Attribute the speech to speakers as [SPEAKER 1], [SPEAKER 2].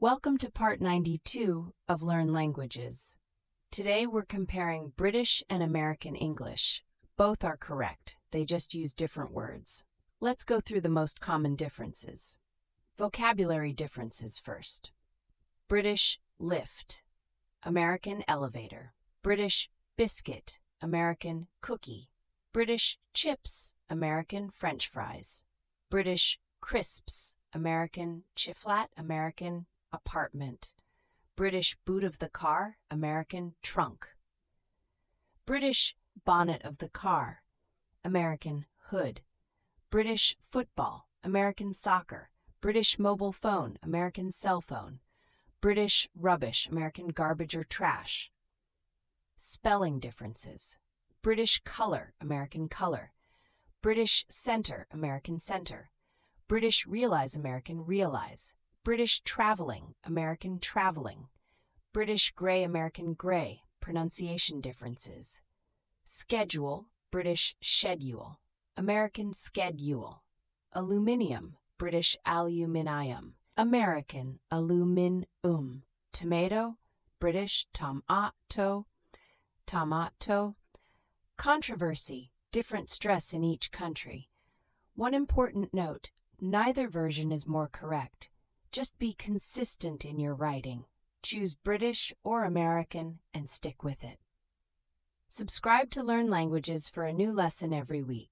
[SPEAKER 1] Welcome to part 92 of Learn Languages. Today we're comparing British and American English. Both are correct, they just use different words. Let's go through the most common differences. Vocabulary differences first. British lift, American elevator. British biscuit, American cookie. British chips, American French fries. British crisps, American chiflat, American apartment. British boot of the car, American trunk. British bonnet of the car, American hood. British football, American soccer. British mobile phone, American cell phone. British rubbish, American garbage or trash. Spelling differences. British color, American color. British center, American center. British realize, American realize. British traveling, American traveling. British gray, American gray, pronunciation differences. Schedule, British schedule. American schedule. Aluminium, British aluminium. American aluminum. Tomato, British tomato. Tomato. Controversy, different stress in each country. One important note, neither version is more correct. Just be consistent in your writing. Choose British or American and stick with it. Subscribe to Learn Languages for a new lesson every week.